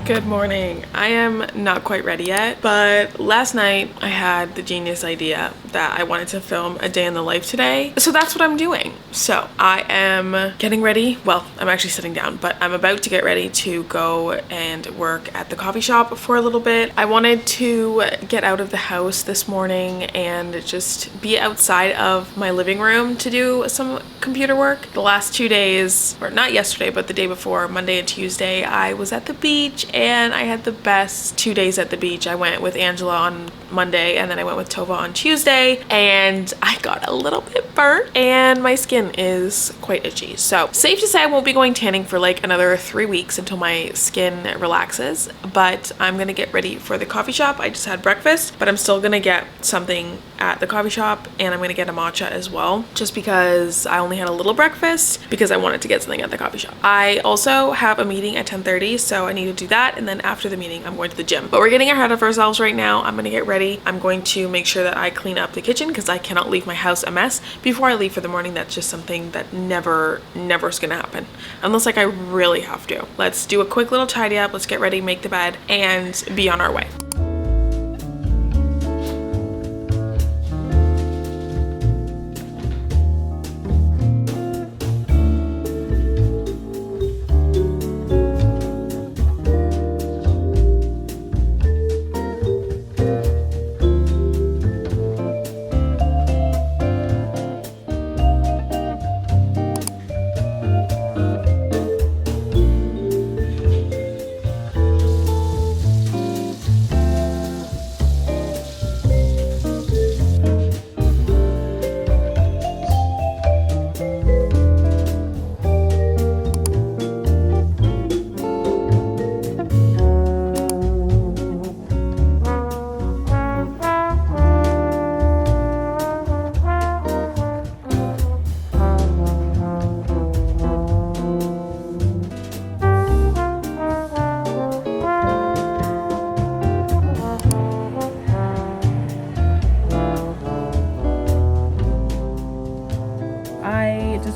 Good morning. I am not quite ready yet, but last night I had the genius idea that I wanted to film a day in the life today. So that's what I'm doing. So I am getting ready. Well, I'm actually sitting down, but I'm about to get ready to go and work at the coffee shop for a little bit. I wanted to get out of the house this morning and just be outside of my living room to do some computer work. The last 2 days, or not yesterday, but the day before, Monday and Tuesday, I was at the beach and I had the best 2 days at the beach. I went with Angela on Monday and then I went with Tova on Tuesday, and I got a little bit burnt and my skin is quite itchy. So safe to say I won't be going tanning for like another 3 weeks until my skin relaxes, but I'm gonna get ready for the coffee shop. I just had breakfast, but I'm still gonna get something at the coffee shop and I'm gonna get a matcha as well, just because I only had a little breakfast because I wanted to get something at the coffee shop. I also have a meeting at 10:30, so I need to do that, and then after the meeting I'm going to the gym. But we're getting ahead of ourselves right now. I'm gonna get ready. I'm going to make sure that I clean up the kitchen because I cannot leave my house a mess before I leave for the morning. That's just something that never is gonna happen unless like I really have to. Let's do a quick little tidy up, let's get ready, make the bed, and be on our way.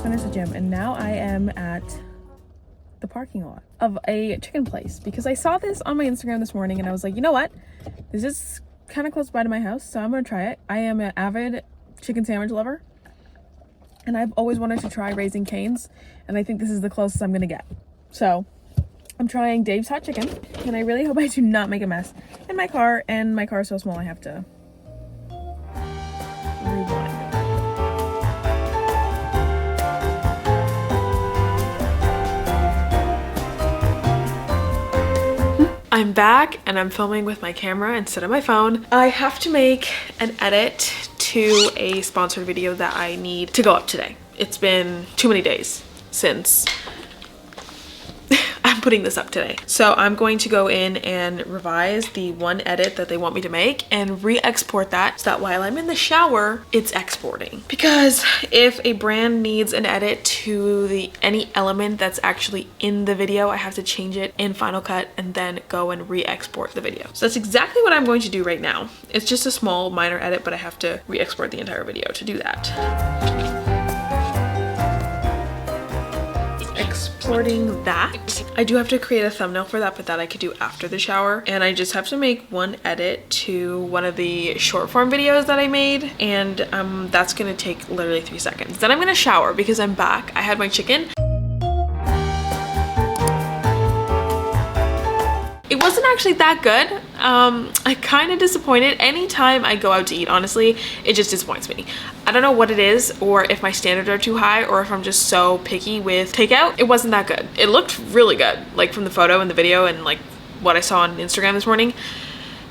Finished the gym and now I am at the parking lot of a chicken place because I saw this on my Instagram this morning and I was like, you know what, this is kind of close by to my house, so I'm gonna try it. I am an avid chicken sandwich lover and I've always wanted to try Raising Cane's, and I think this is the closest I'm gonna get. So I'm trying Dave's hot chicken and I really hope I do not make a mess in my car, and my car is so small I have to rewind. I'm back and I'm filming with my camera instead of my phone. I have to make an edit to a sponsored video that I need to go up today. It's been too many days since I'm putting this up today. So I'm going to go in and revise the one edit that they want me to make and re-export that so that while I'm in the shower, it's exporting. Because if a brand needs an edit to any element that's actually in the video, I have to change it in Final Cut and then go and re-export the video. So that's exactly what I'm going to do right now. It's just a small minor edit, but I have to re-export the entire video to do that. Exporting that. I do have to create a thumbnail for that, but that I could do after the shower. And I just have to make one edit to one of the short form videos that I made, and that's gonna take literally 3 seconds. Then I'm gonna shower because I'm back. I had my chicken. It wasn't actually that good. I kind of disappointed. Anytime I go out to eat, honestly, it just disappoints me. I don't know what it is, or if my standards are too high, or if I'm just so picky with takeout. It wasn't that good. It looked really good, like from the photo and the video and like what I saw on Instagram this morning.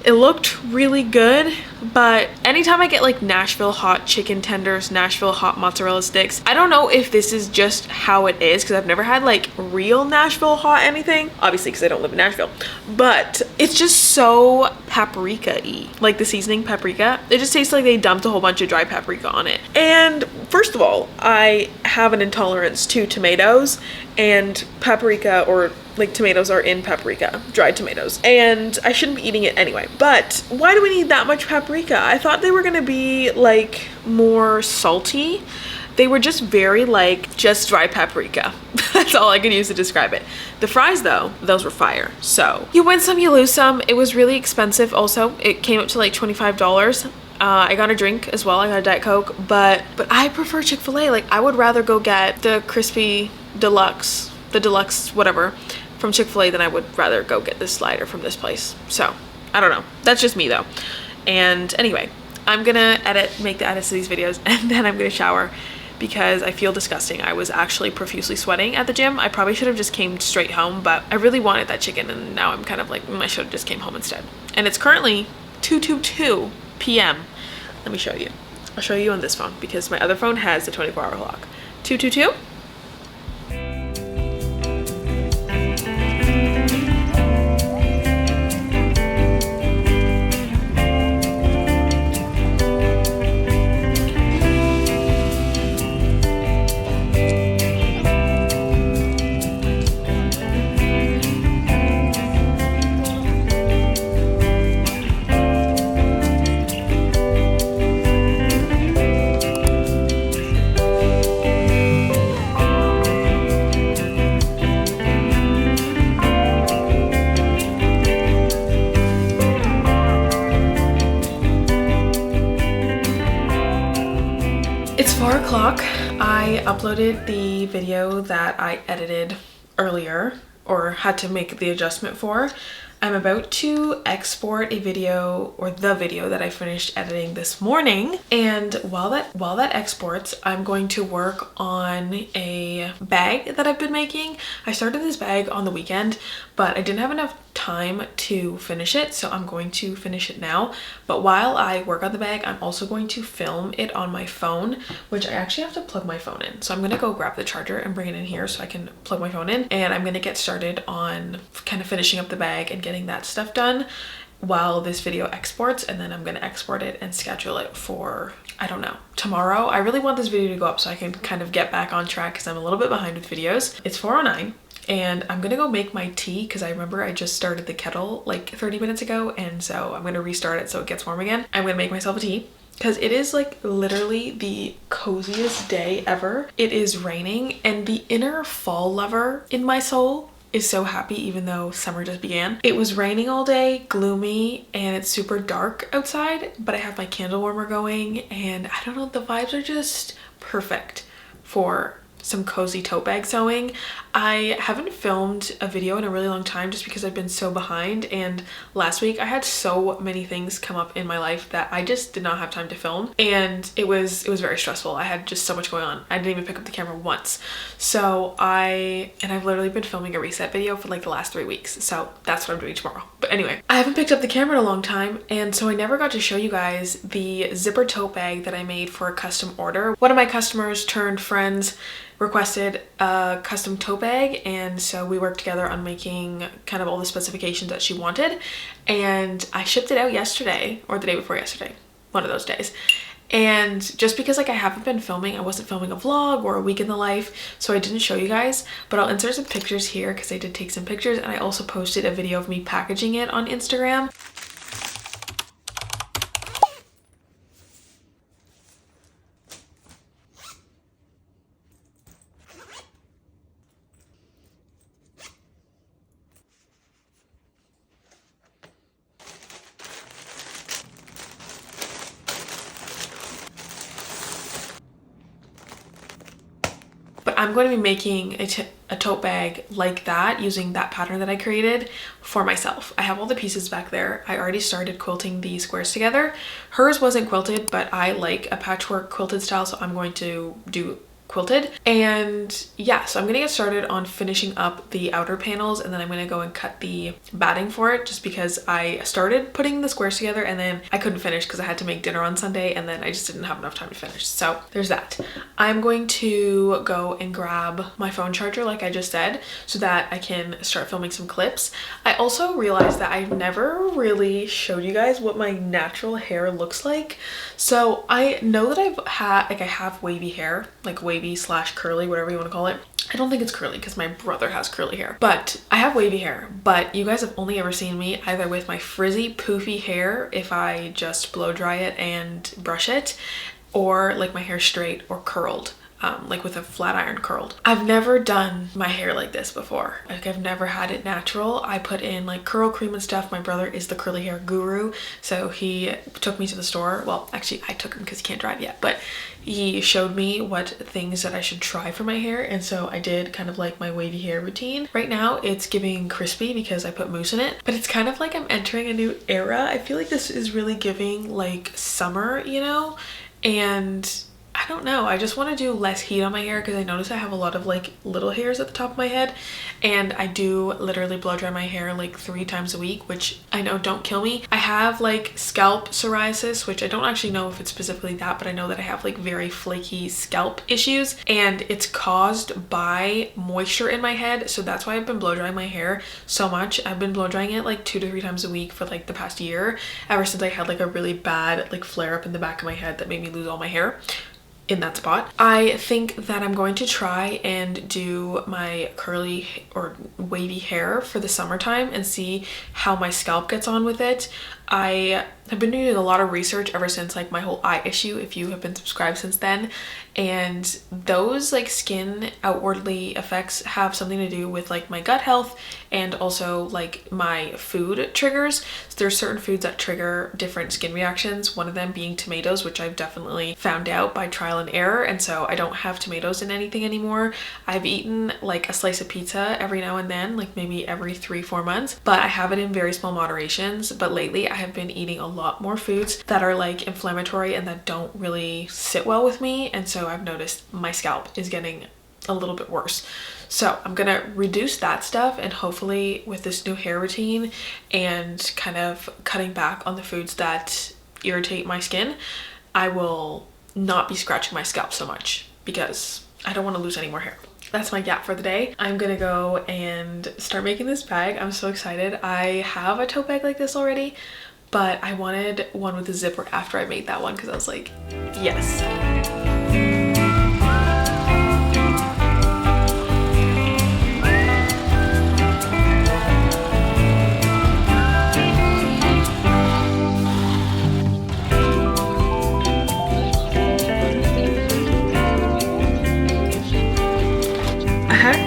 It looked really good, but anytime I get like Nashville hot chicken tenders, Nashville hot mozzarella sticks, I don't know if this is just how it is because I've never had like real Nashville hot anything, obviously because I don't live in Nashville, but it's just so paprika-y, like the seasoning paprika. It just tastes like they dumped a whole bunch of dry paprika on it. And first of all, I have an intolerance to tomatoes, and paprika, or like tomatoes, are in paprika, dried tomatoes, and I shouldn't be eating it anyway. But why do we need that much paprika? I thought they were gonna be like more salty, They were just very like, just dry paprika. That's all I could use to describe it. The fries though, those were fire. So you win some, you lose some. It was really expensive also. It came up to like $25. I got a drink as well. I got a Diet Coke, but I prefer Chick-fil-A. Like, I would rather go get the crispy deluxe, the deluxe whatever from Chick-fil-A than I would rather go get this slider from this place. So I don't know. That's just me though. And anyway, I'm gonna make the edits to these videos, and then I'm gonna shower because I feel disgusting. I was actually profusely sweating at the gym. I probably should have just came straight home, but I really wanted that chicken, and now I'm kind of like, I should have just came home instead. And it's currently 2:22 p.m. Let me show you. I'll show you on this phone because my other phone has the 24-hour clock. 2:22. It's 4 o'clock. I uploaded the video that I edited earlier, or had to make the adjustment for. I'm about to export a video, or the video that I finished editing this morning. And while that exports, I'm going to work on a bag that I've been making. I started this bag on the weekend, but I didn't have enough time to finish it, so I'm going to finish it now. But while I work on the bag, I'm also going to film it on my phone, which I actually have to plug my phone in. So I'm gonna go grab the charger and bring it in here so I can plug my phone in, and I'm gonna get started on kind of finishing up the bag and getting that stuff done while this video exports, and then I'm gonna export it and schedule it for, I don't know, tomorrow. I really want this video to go up so I can kind of get back on track because I'm a little bit behind with videos. It's 4:09. And I'm gonna go make my tea because I remember I just started the kettle like 30 minutes ago, and so I'm gonna restart it so it gets warm again. I'm gonna make myself a tea because it is like literally the coziest day ever. It is raining, and the inner fall lover in my soul is so happy even though summer just began. It was raining all day, gloomy, and it's super dark outside, but I have my candle warmer going, and I don't know, the vibes are just perfect for some cozy tote bag sewing. I haven't filmed a video in a really long time just because I've been so behind, and last week I had so many things come up in my life that I just did not have time to film, and it was very stressful. I had just so much going on. I didn't even pick up the camera once. So I've literally been filming a reset video for like the last 3 weeks, so that's what I'm doing tomorrow. But anyway, I haven't picked up the camera in a long time, and so I never got to show you guys the zipper tote bag that I made for a custom order. One of my customers turned friends requested a custom tote bag, and so we worked together on making kind of all the specifications that she wanted, and I shipped it out yesterday or the day before yesterday, one of those days. And just because like I haven't been filming, I wasn't filming a vlog or a week in the life, so I didn't show you guys, but I'll insert some pictures here because I did take some pictures, and I also posted a video of me packaging it on Instagram. But I'm going to be making a tote bag like that using that pattern that I created for myself. I have all the pieces back there. I already started quilting the squares together. Hers wasn't quilted, but I like a patchwork quilted style, so I'm going to do quilted. And yeah, so I'm gonna get started on finishing up the outer panels, and then I'm gonna go and cut the batting for it, just because I started putting the squares together and then I couldn't finish because I had to make dinner on Sunday, and then I just didn't have enough time to finish. So there's that. I'm going to go and grab my phone charger like I just said so that I can start filming some clips. I also realized that I've never really showed you guys what my natural hair looks like. So I know that I have wavy hair, like wavy / curly, whatever you want to call it. I don't think it's curly because my brother has curly hair, but I have wavy hair. But you guys have only ever seen me either with my frizzy poofy hair if I just blow dry it and brush it, or like my hair straight or curled. like with a flat iron curled. I've never done my hair like this before. Like I've never had it natural. I put in like curl cream and stuff. My brother is the curly hair guru, so he took me to the store. Well, actually I took him because he can't drive yet, but he showed me what things that I should try for my hair, and so I did kind of like my wavy hair routine. Right now it's giving crispy because I put mousse in it, but it's kind of like I'm entering a new era. I feel like this is really giving like summer, you know, and I don't know, I just want to do less heat on my hair because I notice I have a lot of like little hairs at the top of my head, and I do literally blow dry my hair like 3 times a week, which I know don't kill me. I have like scalp psoriasis, which I don't actually know if it's specifically that, but I know that I have like very flaky scalp issues, and it's caused by moisture in my head. So that's why I've been blow drying my hair so much. I've been blow drying it like 2 to 3 times a week for like the past year, ever since I had like a really bad like flare up in the back of my head that made me lose all my hair in that spot. I think that I'm going to try and do my curly or wavy hair for the summertime and see how my scalp gets on with it. I have been doing a lot of research ever since like my whole eye issue, if you have been subscribed since then, and those like skin outwardly effects have something to do with like my gut health and also like my food triggers. So there's certain foods that trigger different skin reactions, one of them being tomatoes, which I've definitely found out by trial and error, and so I don't have tomatoes in anything anymore. I've eaten like a slice of pizza every now and then, like maybe every 3-4 months, but I have it in very small moderations. But lately I have been eating a lot more foods that are like inflammatory and that don't really sit well with me, and so I've noticed my scalp is getting a little bit worse. So I'm gonna reduce that stuff, and hopefully with this new hair routine and kind of cutting back on the foods that irritate my skin, I will not be scratching my scalp so much because I don't want to lose any more hair. That's my gap for the day. I'm gonna go and start making this bag. I'm so excited. I have a tote bag like this already, but I wanted one with a zipper after I made that one because I was like, yes.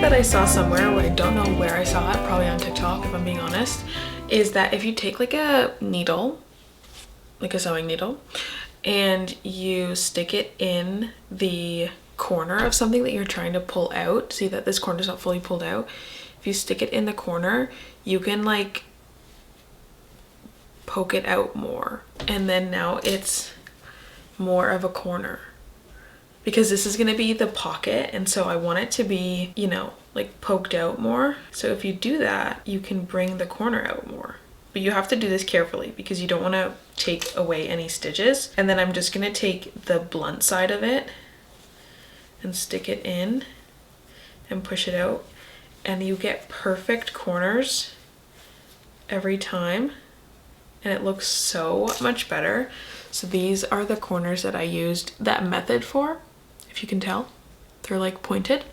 That I saw somewhere, I don't know where I saw it, probably on TikTok if I'm being honest, is that if you take like a needle, like a sewing needle, and you stick it in the corner of something that you're trying to pull out, see that this corner is not fully pulled out, if you stick it in the corner, you can like poke it out more, and then now it's more of a corner. Because this is gonna be the pocket, and so I want it to be, you know, like poked out more. So if you do that, you can bring the corner out more. But you have to do this carefully because you don't wanna take away any stitches. And then I'm just gonna take the blunt side of it and stick it in and push it out. And you get perfect corners every time. And it looks so much better. So these are the corners that I used that method for. If you can tell, they're like pointed.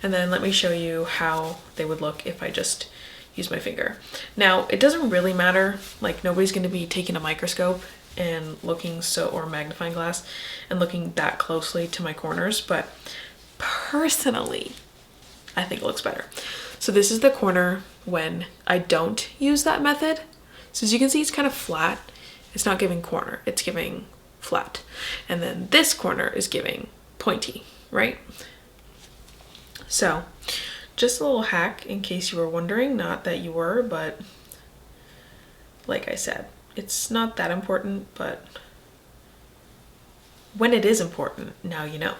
And then let me show you how they would look if I just use my finger. Now, it doesn't really matter, like nobody's gonna be taking a microscope and looking or magnifying glass and looking that closely to my corners, but personally, I think it looks better. So this is the corner when I don't use that method. So as you can see, it's kind of flat. It's not giving corner, it's giving flat. And then this corner is giving pointy, right? So just a little hack in case you were wondering, not that you were, but like I said, it's not that important, but when it is important, now you know.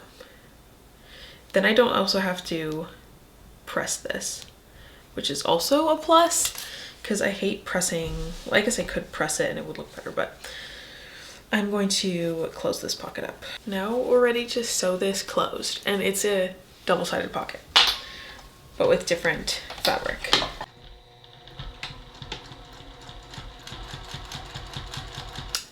Then I don't also have to press this, which is also a plus, because I hate pressing. Well, I guess I could press it and it would look better, but I'm going to close this pocket up. Now we're ready to sew this closed, and it's a double-sided pocket, but with different fabric.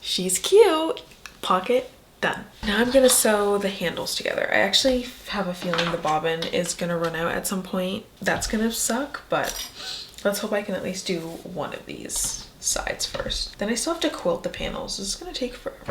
She's cute. Pocket done. Now I'm gonna sew the handles together. I actually have a feeling the bobbin is gonna run out at some point. That's gonna suck, but let's hope I can at least do one of these sides first. Then I still have to quilt the panels. This is gonna take forever.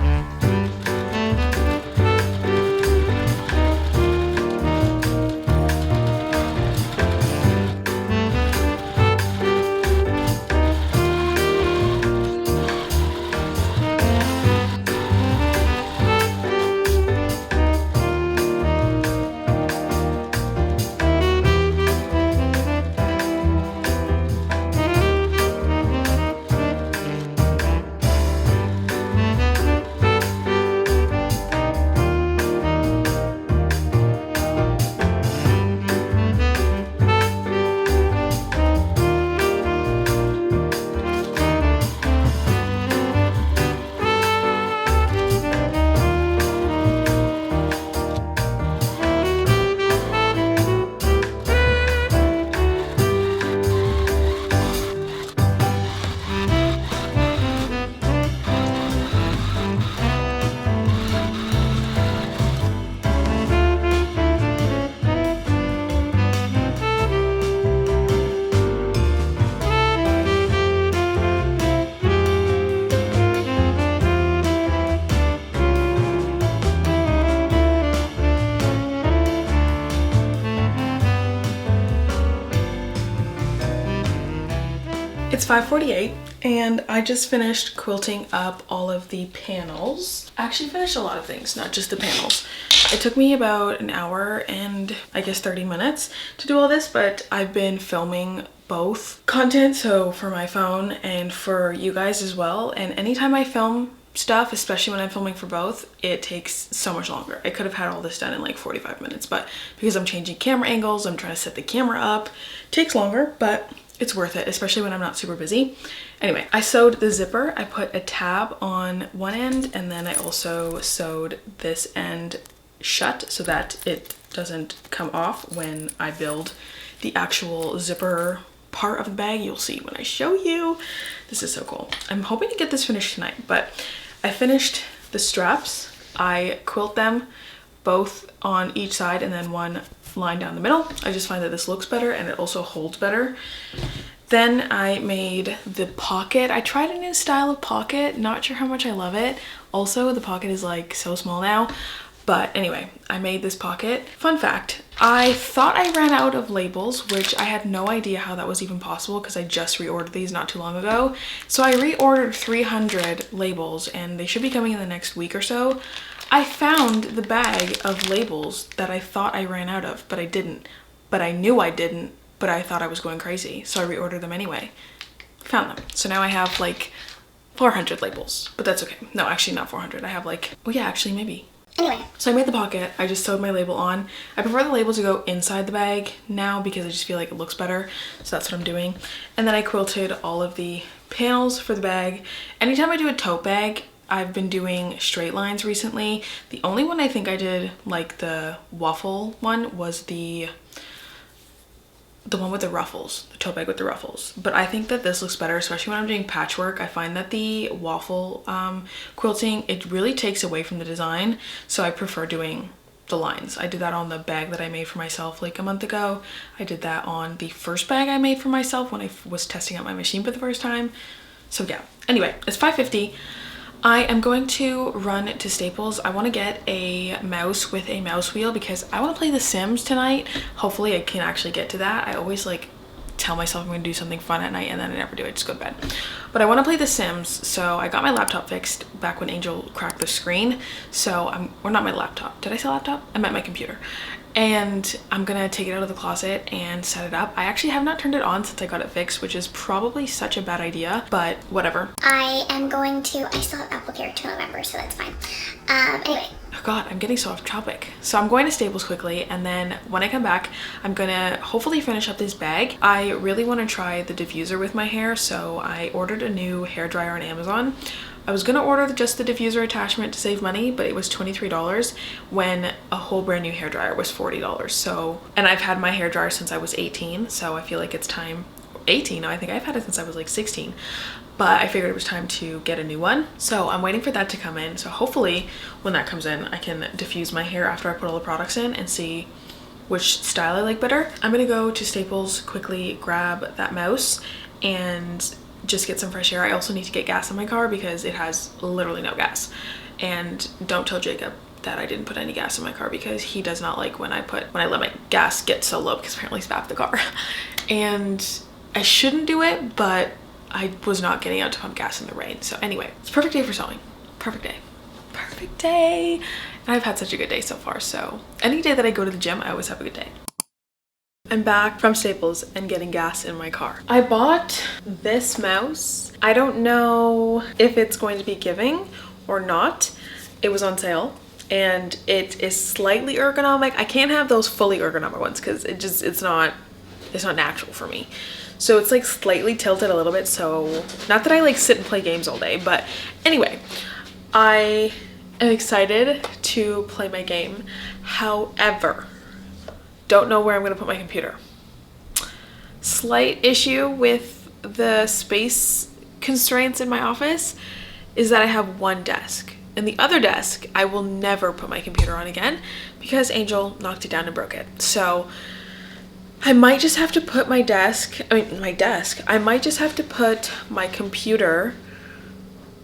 5:48 and I just finished quilting up all of the panels. I actually finished a lot of things, not just the panels. It took me about an hour and I guess 30 minutes to do all this, but I've been filming both content, so for my phone and for you guys as well. And anytime I film stuff, especially when I'm filming for both, it takes so much longer. I could have had all this done in like 45 minutes, but because I'm changing camera angles, I'm trying to set the camera up, it takes longer, but it's worth it, especially when I'm not super busy. Anyway, I sewed the zipper. I put a tab on one end and then I also sewed this end shut so that it doesn't come off when I build the actual zipper part of the bag. You'll see when I show you. This is so cool. I'm hoping to get this finished tonight, but I finished the straps. I quilt them both on each side and then one line down the middle. I just find that this looks better and it also holds better. Then I made the pocket. I tried a new style of pocket, not sure how much I love it. Also, the pocket is like so small now. But anyway, I made this pocket. Fun fact, I thought I ran out of labels, which I had no idea how that was even possible because I just reordered these not too long ago. So I reordered 300 labels and they should be coming in the next week or so. I found the bag of labels that I thought I ran out of, but I didn't. But I knew I didn't, but I thought I was going crazy. So I reordered them anyway. Found them. So now I have like 400 labels, but that's okay. No, actually not 400. I have like, oh yeah, actually maybe. Anyway, so I made the pocket. I just sewed my label on. I prefer the label to go inside the bag now because I just feel like it looks better. So that's what I'm doing. And then I quilted all of the panels for the bag. Anytime I do a tote bag, I've been doing straight lines recently. The only one I think I did like the waffle one was the one with the ruffles, the tote bag with the ruffles. But I think that this looks better, especially when I'm doing patchwork. I find that the waffle quilting, it really takes away from the design. So I prefer doing the lines. I did that on the bag that I made for myself like a month ago. I did that on the first bag I made for myself when I was testing out my machine for the first time. So yeah, anyway, it's 5:50. I am going to run to Staples. I want to get a mouse with a mouse wheel because I want to play The Sims tonight. Hopefully I can actually get to that. I always like tell myself I'm going to do something fun at night and then I never do. I just go to bed. But I want to play The Sims, so I got my laptop fixed back when Angel cracked the screen. So or not my laptop. Did I say laptop? I meant my computer. And I'm gonna take it out of the closet and set it up. I actually have not turned it on since I got it fixed, which is probably such a bad idea, but whatever. I still have Apple Care till November, so that's fine. Anyway. Oh God, I'm getting so off topic. So I'm going to Staples quickly, and then when I come back, I'm gonna hopefully finish up this bag. I really wanna try the diffuser with my hair, so I ordered a new hairdryer on Amazon. I was gonna order just the diffuser attachment to save money, but it was $23 when a whole brand new hairdryer was $40. So, and I've had my hairdryer since I was 18, so I feel like it's time. 18? No, I think I've had it since I was like 16. But I figured it was time to get a new one. So I'm waiting for that to come in. So hopefully when that comes in, I can diffuse my hair after I put all the products in and see which style I like better. I'm gonna go to Staples, quickly grab that mouse and just get some fresh air. I also need to get gas in my car because it has literally no gas. And don't tell Jacob that I didn't put any gas in my car because he does not like when I let my gas get so low because apparently it's bad for the car. And I shouldn't do it, but I was not getting out to pump gas in the rain. So anyway, it's a perfect day for sewing. Perfect day. Perfect day. And I've had such a good day so far. So any day that I go to the gym, I always have a good day. I'm back from Staples and getting gas in my car. I bought this mouse. I don't know if it's going to be giving or not. It was on sale and it is slightly ergonomic. I can't have those fully ergonomic ones because it's not natural for me. So it's like slightly tilted a little bit. So not that I like sit and play games all day, but anyway, I am excited to play my game. However, don't know where I'm gonna put my computer. Slight issue with the space constraints in my office is that I have one desk. And the other desk, I will never put my computer on again because Angel knocked it down and broke it. So I might just have to put I might just have to put my computer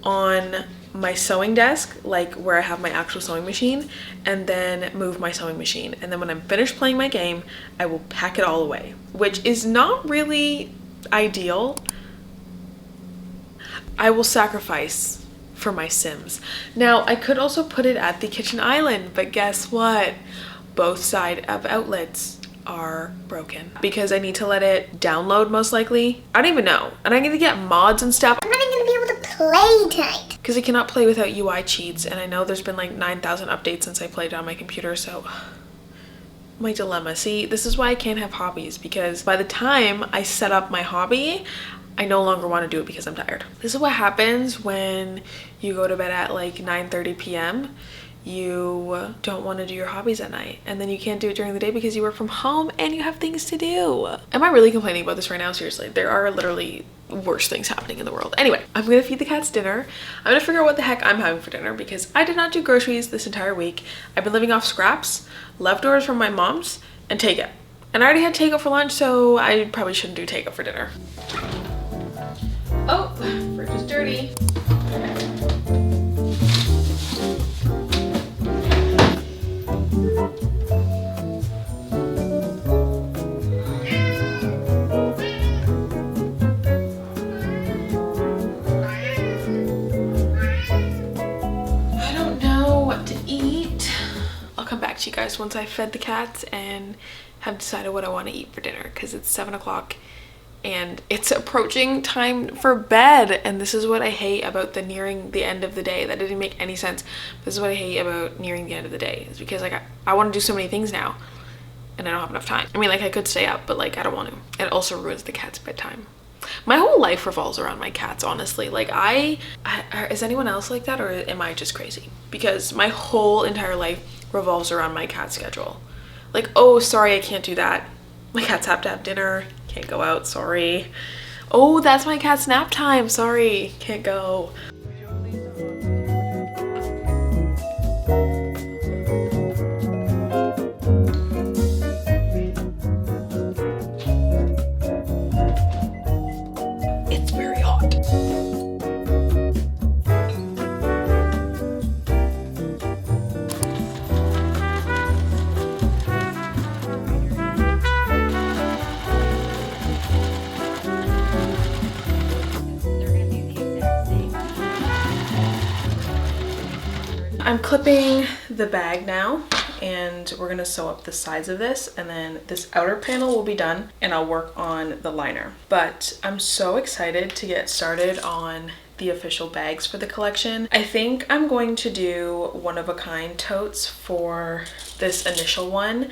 on my sewing desk, like where I have my actual sewing machine, and then move my sewing machine. And then when I'm finished playing my game, I will pack it all away, which is not really ideal I will sacrifice for my Sims. Now, I could also put it at the kitchen island, but guess what? Both side of outlets are broken because I need to let it download most likely. I don't even know. And I'm gonna get mods and stuff. I'm not even gonna be able to play tonight. Because I cannot play without UI cheats, and I know there's been like 9,000 updates since I played on my computer, so my dilemma. See, this is why I can't have hobbies, because by the time I set up my hobby, I no longer want to do it because I'm tired. This is what happens when you go to bed at like 9:30 p.m. You don't want to do your hobbies at night, and then you can't do it during the day because you work from home and you have things to do. Am I really complaining about this right now? Seriously, there are literally worse things happening in the world. Anyway, I'm gonna feed the cats dinner. I'm gonna figure out what the heck I'm having for dinner because I did not do groceries this entire week. I've been living off scraps, leftovers from my mom's, and takeout. And I already had takeout for lunch, so I probably shouldn't do takeout for dinner. Oh, fridge is dirty. You guys once I fed the cats and have decided what I want to eat for dinner, because it's 7 o'clock and it's approaching time for bed. And this is what I hate about the nearing the end of the day. That didn't make any sense. This is what I hate about nearing the end of the day, is because like I want to do so many things now and I don't have enough time. I mean, like I could stay up, but like I don't want to. It also ruins the cat's bedtime. My whole life revolves around my cats, honestly. Like is anyone else like that, or am I just crazy? Because my whole entire life revolves around my cat schedule. Like, oh, sorry, I can't do that. My cats have to have dinner. Can't go out, sorry. Oh, that's my cat's nap time. Sorry, can't go. It's very hot. I'm clipping the bag now, and we're gonna sew up the sides of this, and then this outer panel will be done and I'll work on the liner. But I'm so excited to get started on the official bags for the collection. I think I'm going to do one-of-a-kind totes for this initial one,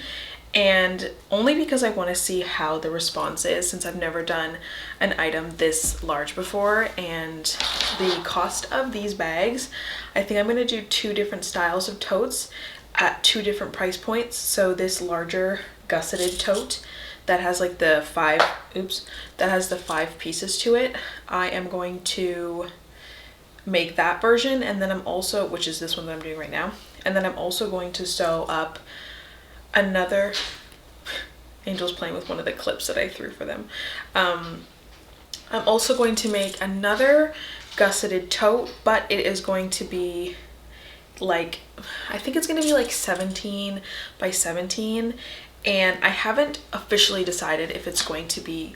and only because I want to see how the response is, since I've never done an item this large before. And the cost of these bags, I think I'm going to do 2 different styles of totes at 2 different price points. So this larger gusseted tote that has like the 5 pieces to it, I am going to make that version, and then I'm also, which is this one that I'm doing right now, and then I'm also going to sew up another, Angel's playing with one of the clips that I threw for them. I'm also going to make another gusseted tote, but it is going to be like, I think it's going to be like 17 by 17, and I haven't officially decided if it's going to be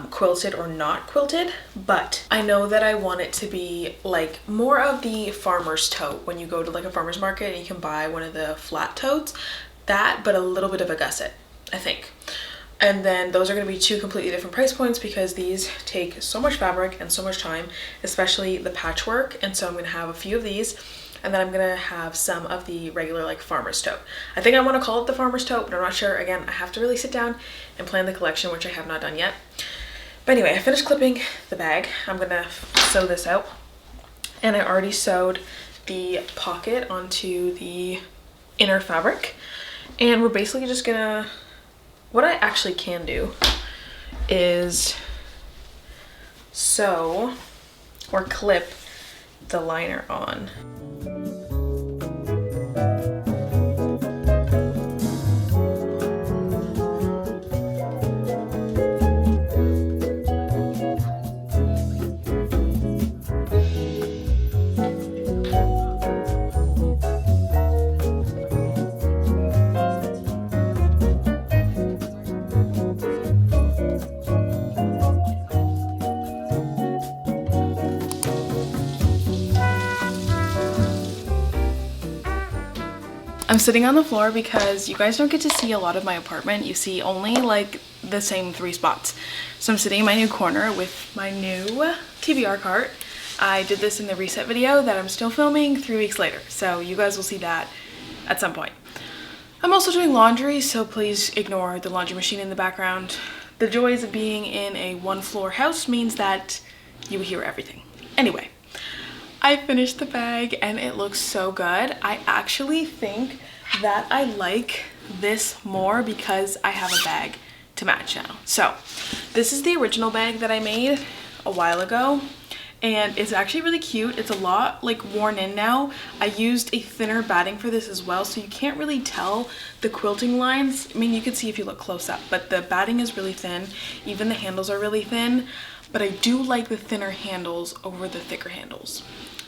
quilted or not quilted, but I know that I want it to be like more of the farmer's tote. When you go to like a farmer's market and you can buy one of the flat totes, that, but a little bit of a gusset, I think. And then those are going to be 2 completely different price points, because these take so much fabric and so much time, especially the patchwork. And so I'm going to have a few of these, and then I'm going to have some of the regular like farmer's tote. I think I want to call it the farmer's tote, but I'm not sure. Again, I have to really sit down and plan the collection, which I have not done yet. But anyway, I finished clipping the bag. I'm going to sew this out, and I already sewed the pocket onto the inner fabric. And we're basically just gonna, what I actually can do is sew or clip the liner on. I'm sitting on the floor because you guys don't get to see a lot of my apartment. You see only like the same 3 spots. So I'm sitting in my new corner with my new TBR cart. I did this in the reset video that I'm still filming 3 weeks later. So you guys will see that at some point. I'm also doing laundry, so please ignore the laundry machine in the background. The joys of being in a 1-floor house means that you hear everything. Anyway, I finished the bag and it looks so good. I actually think that I like this more because I have a bag to match now. So this is the original bag that I made a while ago and it's actually really cute. It's a lot like worn in now. I used a thinner batting for this as well, so you can't really tell the quilting lines. I mean, you can see if you look close up, but the batting is really thin. Even the handles are really thin, but I do like the thinner handles over the thicker handles.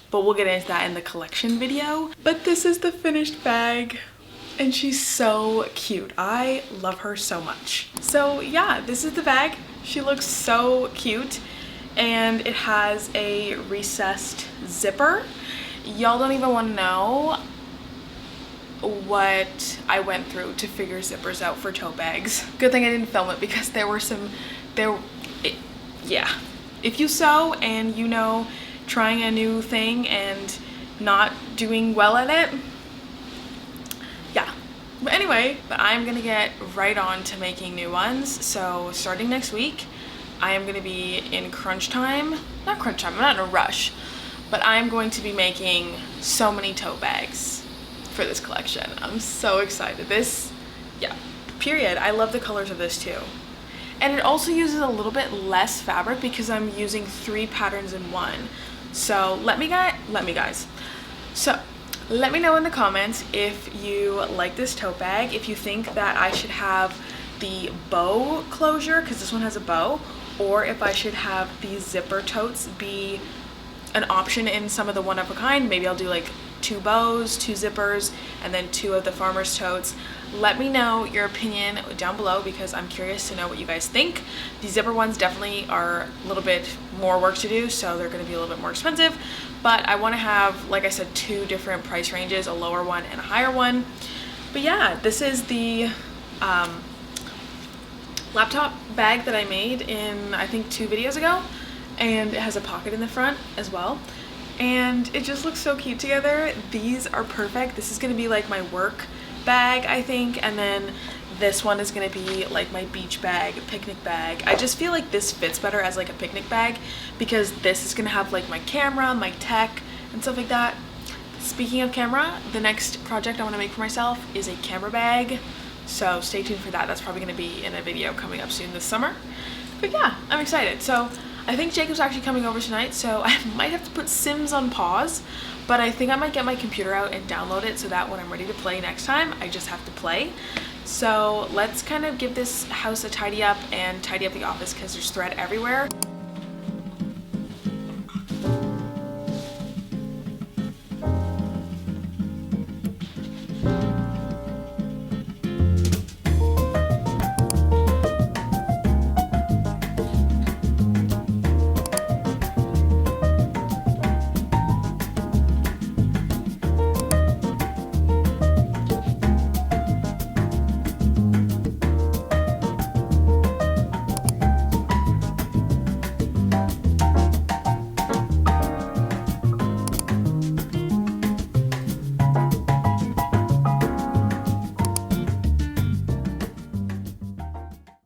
But we'll get into that in the collection video. But this is the finished bag and she's so cute. I love her so much. So yeah, this is the bag. She looks so cute and it has a recessed zipper. Y'all don't even want to know what I went through to figure zippers out for tote bags. Good thing I didn't film it because yeah. If you sew and you know trying a new thing and not doing well at it, yeah. But anyway, I'm gonna get right on to making new ones. So starting next week, I am gonna be in crunch time. Not crunch time, I'm not in a rush, but I'm going to be making so many tote bags for this collection. I'm so excited. This, yeah, period. I love the colors of this too. And it also uses a little bit less fabric because I'm using 3 patterns in one. So let me know in the comments if you like this tote bag, if you think that I should have the bow closure, because this one has a bow, or if I should have the zipper totes be an option in some of the one of a kind. Maybe I'll do like 2 bows, 2 zippers, and then 2 of the farmer's totes. Let me know your opinion down below because I'm curious to know what you guys think. The zipper ones definitely are a little bit more work to do, so they're going to be a little bit more expensive, but I want to have, like I said, 2 different price ranges, a lower one and a higher one. But yeah, this is the laptop bag that I made in, I think, 2 videos ago, and it has a pocket in the front as well. And it just looks so cute together. These are perfect. This is going to be like my work bag, I think, and then this one is going to be like my beach bag, picnic bag. I just feel like this fits better as like a picnic bag because this is going to have like my camera, my tech, and stuff like that. Speaking of camera, the next project I want to make for myself is a camera bag, so stay tuned for that. That's probably going to be in a video coming up soon this summer. But yeah, I'm excited. So I think Jacob's actually coming over tonight, so I might have to put Sims on pause, but I think I might get my computer out and download it so that when I'm ready to play next time, I just have to play. So let's kind of give this house a tidy up and tidy up the office because there's thread everywhere.